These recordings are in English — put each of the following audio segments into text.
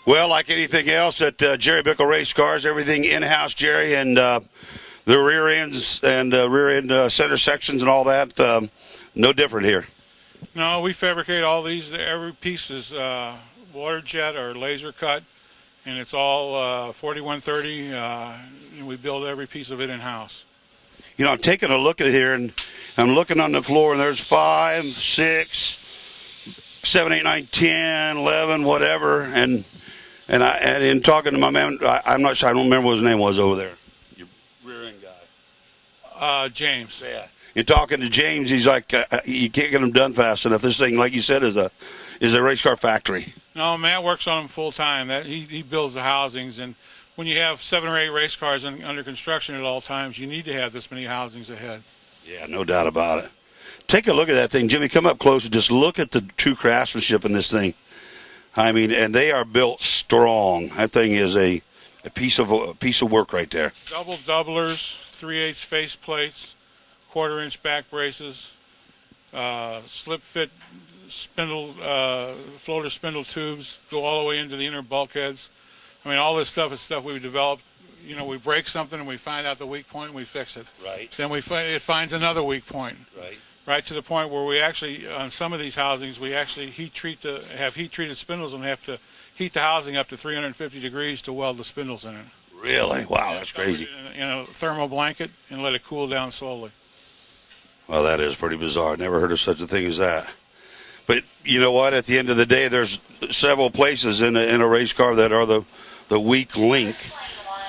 Well, like anything else at Jerry BICKEL Race Cars, everything in-house, Jerry, and the rear ends and rear end center sections and all that, no different here. No, we fabricate all these. Every piece is water jet or laser cut, and it's all 4130. And we build every piece of it in-house. You know, I'm taking a look at it here, and I'm looking on the floor, and there's 5, 6, 7, 8, 9, 10, 11, whatever, and in talking to my man, I'm not sure, I don't remember what his name was over there. Your rear end guy. James. Yeah. You're talking to James, he's like, you can't get them done fast enough. This thing, like you said, is a race car factory. No, Matt works on them full time. He builds the housings, and when you have 7 or 8 race cars under construction at all times, you need to have this many housings ahead. Yeah, no doubt about it. Take a look at that thing, Jimmy. Come up close and just look at the true craftsmanship in this thing. I mean, and they are built strong. That thing is a piece of work right there. Double doublers, 3/8 face plates, 1/4-inch back braces, slip fit spindle, floater spindle tubes go all the way into the inner bulkheads. I mean, all this stuff is stuff we've developed. You know, we break something and we find out the weak point and we fix it. Right. Then it finds another weak point. Right. Right to the point where we actually, on some of these housings, we actually have heat-treated spindles and have to heat the housing up to 350 degrees to weld the spindles in it. Really? Wow, that's crazy. In a thermal blanket and let it cool down slowly. Well, that is pretty bizarre. Never heard of such a thing as that. But you know what? At the end of the day, there's several places in a race car that are the weak link.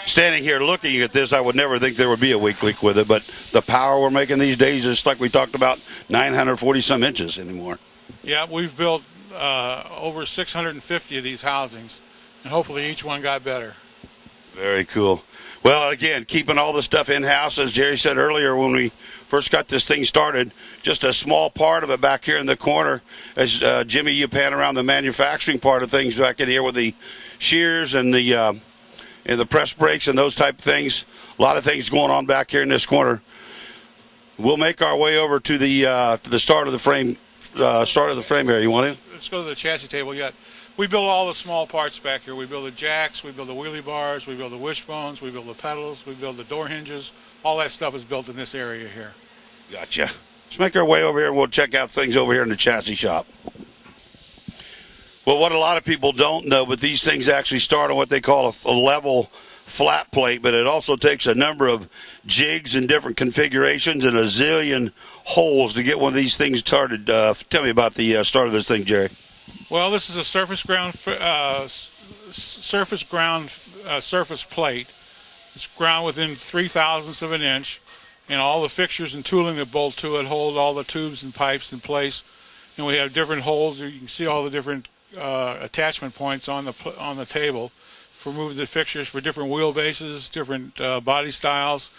Standing here looking at this, I would never think there would be a weak link with it, but the power we're making these days is, like we talked about, 940-some inches anymore. Yeah, we've built over 650 of these housings, and hopefully each one got better. Very cool. Well, again, keeping all the stuff in-house, as Jerry said earlier when we first got this thing started, just a small part of it back here in the corner. As Jimmy, you pan around the manufacturing part of things back in here with the shears and the press brakes and those type of things. A lot of things going on back here in this corner. We'll make our way over to the start of the frame area. You want to? Let's go to the chassis table. We build all the small parts back here. We build the jacks, we build the wheelie bars, we build the wishbones, we build the pedals, we build the door hinges. All that stuff is built in this area here. Gotcha. Let's make our way over here and we'll check out things over here in the chassis shop. Well, what a lot of people don't know, but these things actually start on what they call a level flat plate, but it also takes a number of jigs and different configurations and a zillion holes to get one of these things started. Tell me about the start of this thing, Jerry. Well, this is a surface plate. It's ground within 0.003 of an inch, and all the fixtures and tooling that bolt to it hold all the tubes and pipes in place. And we have different holes. You can see all the different attachment points on the table for moving the fixtures for different wheelbases, different body styles,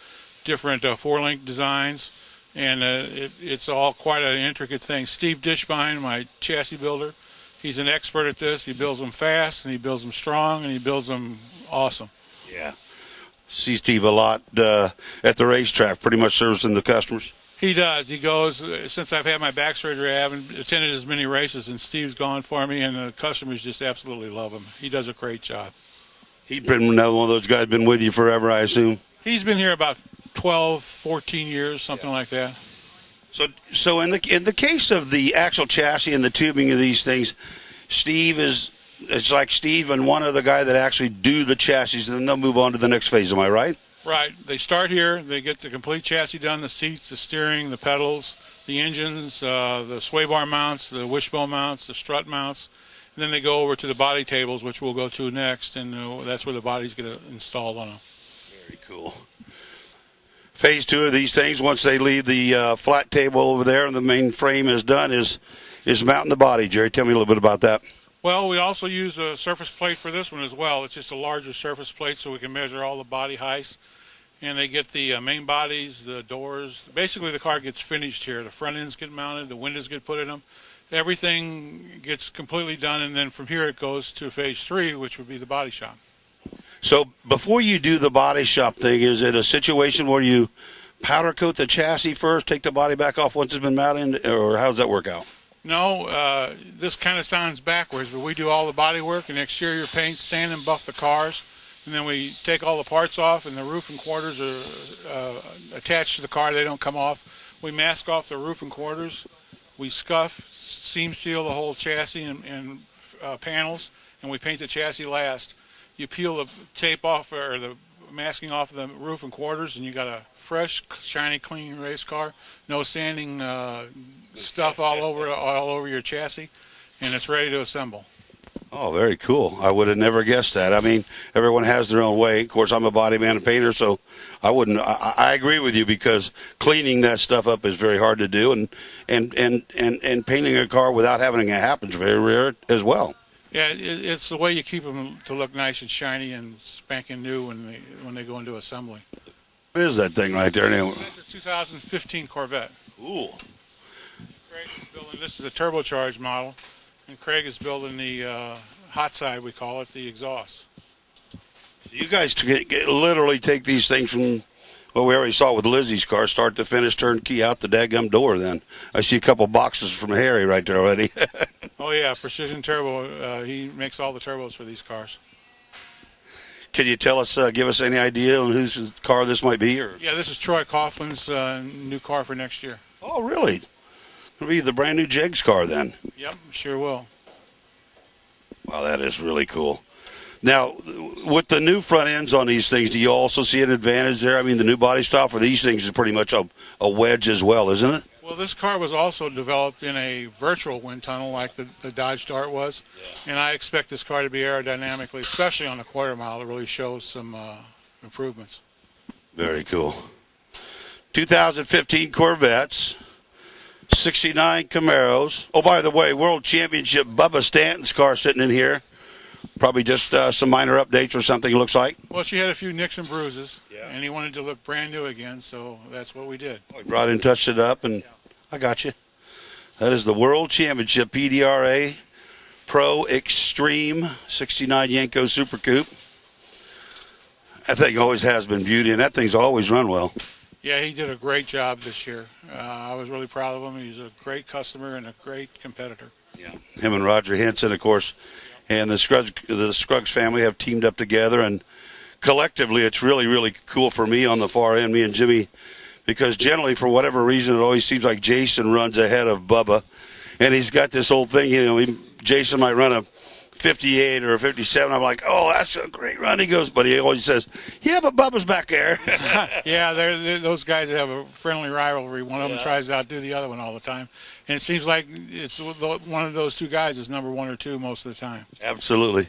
different 4-link designs, and it's all quite an intricate thing. Steve Dishbine, my chassis builder, he's an expert at this. He builds them fast, and he builds them strong, and he builds them awesome. Yeah. See Steve a lot at the racetrack, pretty much servicing the customers. He does. He goes, since I've had my back surgery, I haven't attended as many races, and Steve's gone for me, and the customers just absolutely love him. He does a great job. He's been another one of those guys, been with you forever, I assume? He's been here about 12, 14 years, something like that. So in the case of the actual chassis and the tubing of these things, it's like Steve and one other guy that actually do the chassis, and then they'll move on to the next phase. Am I right? Right. They start here. They get the complete chassis done, the seats, the steering, the pedals, the engines, the sway bar mounts, the wishbone mounts, the strut mounts. And then they go over to the body tables, which we'll go to next, and that's where the bodies get installed on them. Very cool. Phase 2 of these things, once they leave the flat table over there and the main frame is done, is mounting the body. Jerry, tell me a little bit about that. Well, we also use a surface plate for this one as well. It's just a larger surface plate so we can measure all the body heights. And they get the main bodies, the doors. Basically, the car gets finished here. The front ends get mounted, the windows get put in them. Everything gets completely done, and then from here it goes to phase 3, which would be the body shop. So before you do the body shop thing, is it a situation where you powder coat the chassis first, take the body back off once it's been mounted, or how does that work out? No, this kind of sounds backwards, but we do all the body work and exterior paint, sand and buff the cars, and then we take all the parts off, and the roof and quarters are attached to the car. They don't come off. We mask off the roof and quarters. We scuff, seam seal the whole chassis and panels, and we paint the chassis last. You peel the tape off or the masking off the roof and quarters, and you got a fresh, shiny, clean race car. No sanding stuff all over your chassis, and it's ready to assemble. Oh, very cool. I would have never guessed that. I mean, everyone has their own way. Of course, I'm a body man and painter, so I agree with you, because cleaning that stuff up is very hard to do, and painting a car without having it happen is very rare as well. Yeah, it's the way you keep them to look nice and shiny and spanking new when they go into assembly. What is that thing right there? Anyway? That's a 2015 Corvette. Ooh. Craig is building, this is a turbocharged model, and Craig is building the hot side, we call it, the exhaust. You guys literally take these things from, well, we already saw with Lizzie's car, start to finish, turnkey out the daggum door then. I see a couple boxes from Harry right there already. Oh, yeah, Precision Turbo. He makes all the turbos for these cars. Can you tell us, give us any idea on whose car this might be? Or? Yeah, this is Troy Coughlin's new car for next year. Oh, really? It'll be the brand new Jegs car then. Yep, sure will. Wow, that is really cool. Now, with the new front ends on these things, do you also see an advantage there? I mean, the new body style for these things is pretty much a wedge as well, isn't it? Well, this car was also developed in a virtual wind tunnel like the Dodge Dart was. Yeah. And I expect this car to be aerodynamically, especially on the quarter mile, it really shows some improvements. Very cool. 2015 Corvettes, 69 Camaros. Oh, by the way, World Championship Bubba Stanton's car sitting in here. Probably just some minor updates or something, it looks like. Well, she had a few nicks and bruises, and he wanted to look brand new again, so that's what we did. Oh, he brought in, touched it up, and I got you. That is the World Championship PDRA Pro Extreme 69 Yenko Super Coupe. That thing always has been beauty, and that thing's always run well. Yeah, he did a great job this year. I was really proud of him. He's a great customer and a great competitor. Yeah, him and Roger Henson, of course, and the Scruggs family have teamed up together, and collectively it's really, really cool for me on the far end, me and Jimmy, because generally, for whatever reason, it always seems like Jason runs ahead of Bubba, and he's got this old thing, Jason might run a 58 or a 57. I'm like, oh, that's a great run. He goes, but he always says, yeah, but Bubba's back there. Yeah, they're those guys that have a friendly rivalry. One of them tries to outdo the other one all the time. And it seems like it's one of those two guys is number one or two most of the time. Absolutely.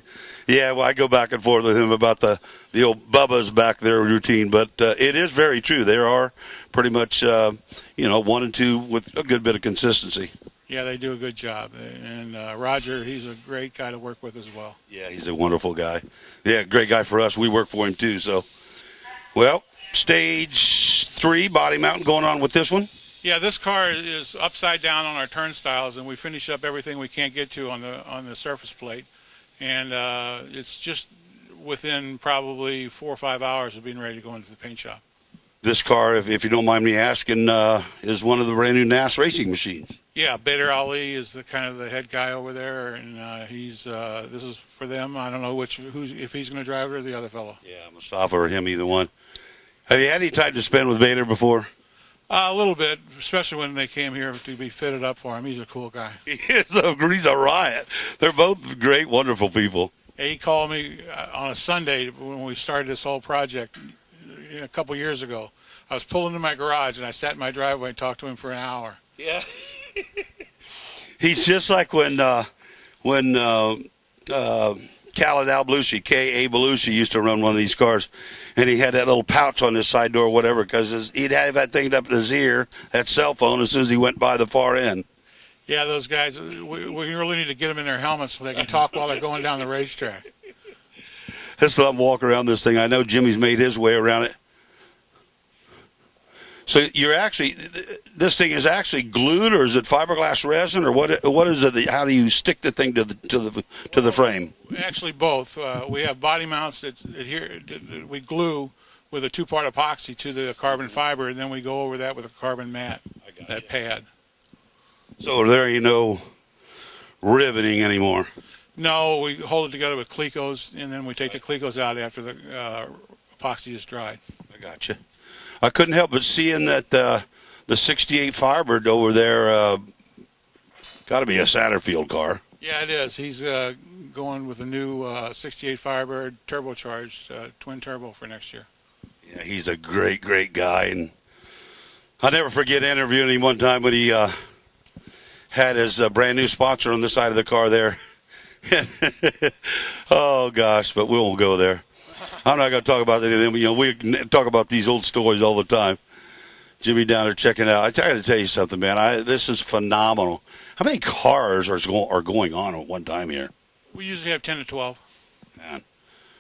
Yeah, well, I go back and forth with him about the old Bubba's back there routine. But it is very true. There are pretty much, 1 and 2 with a good bit of consistency. Yeah, they do a good job. And Roger, he's a great guy to work with as well. Yeah, he's a wonderful guy. Yeah, great guy for us. We work for him too. So, well, stage 3, body mounting going on with this one. Yeah, this car is upside down on our turnstiles, and we finish up everything we can't get to on the surface plate. And it's just within probably 4 or 5 hours of being ready to go into the paint shop. This car, if you don't mind me asking, is one of the brand new NAS racing machines. Yeah, Bader Ali is the kind of the head guy over there, and he's this is for them. I don't know if he's going to drive it or the other fellow. Yeah, Mustafa or him, either one. Have you had any time to spend with Bader before? A little bit, especially when they came here to be fitted up for him. He's a cool guy. He's a riot. They're both great, wonderful people. Yeah, he called me on a Sunday when we started this whole project a couple years ago. I was pulling into my garage, and I sat in my driveway and talked to him for an hour. Yeah. He's just like when Khaled Al Belushi, K.A. Belushi, used to run one of these cars, and he had that little pouch on his side door or whatever, because he'd have that thing up in his ear, that cell phone, as soon as he went by the far end. Yeah, those guys, we really need to get them in their helmets so they can talk while they're going down the racetrack. Let's let them walk around this thing. I know Jimmy's made his way around it. So this thing is actually glued, or is it fiberglass resin, or what is it? How do you stick the thing to the frame? Actually, both. We have body mounts that we glue with a 2-part epoxy to the carbon fiber, and then we go over that with a carbon mat, that pad. So there ain't no riveting anymore. No, we hold it together with Clecos, and then we take the Clecos out after the epoxy is dried. I got you. I couldn't help but seeing that the '68 Firebird over there got to be a Satterfield car. Yeah, it is. He's going with a new '68 Firebird turbocharged twin turbo for next year. Yeah, he's a great, great guy, and I'll never forget interviewing him one time when he had his brand new sponsor on the side of the car there. Oh gosh, but we won't go there. I'm not going to talk about anything. You know, we talk about these old stories all the time. Jimmy down there checking it out. I got to tell you something, man. This is phenomenal. How many cars are going on at one time here? We usually have 10 to 12. Man.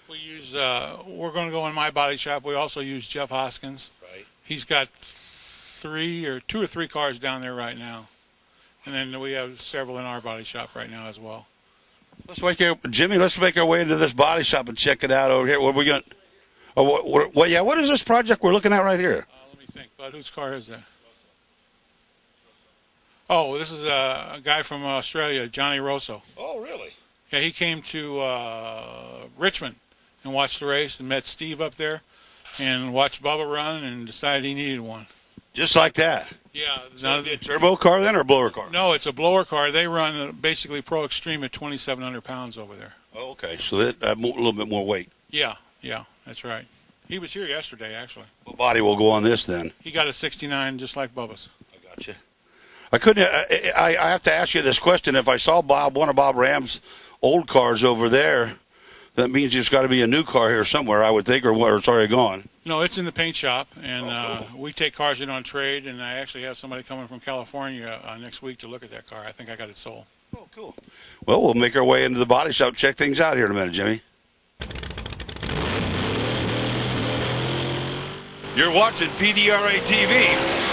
We use. We're going to go in my body shop. We also use Jeff Hoskins. Right. He's got two or three cars down there right now, and then we have several in our body shop right now as well. Jimmy, let's make our way into this body shop and check it out over here. What are we going? What is this project we're looking at right here? Let me think. Bud, whose car is that? Oh, this is a guy from Australia, Johnny Rosso. Oh, really? Yeah, he came to Richmond and watched the race and met Steve up there and watched Bubba run and decided he needed one. Just like that? Yeah. So a turbo car then or a blower car? No, it's a blower car. They run basically Pro Extreme at 2,700 pounds over there. Oh, okay. So that a little bit more weight. Yeah, that's right. He was here yesterday, actually. What body will go on this then? He got a 69 just like Bubba's. I got you. I couldn't. I have to ask you this question. If I saw one of Bob Ram's old cars over there, that means there's got to be a new car here somewhere, I would think, or it's already gone. No, it's in the paint shop, and cool. we take cars in on trade, and I actually have somebody coming from California next week to look at that car. I think I got it sold. Oh, cool. Well, we'll make our way into the body shop, check things out here in a minute, Jimmy. You're watching PDRA TV.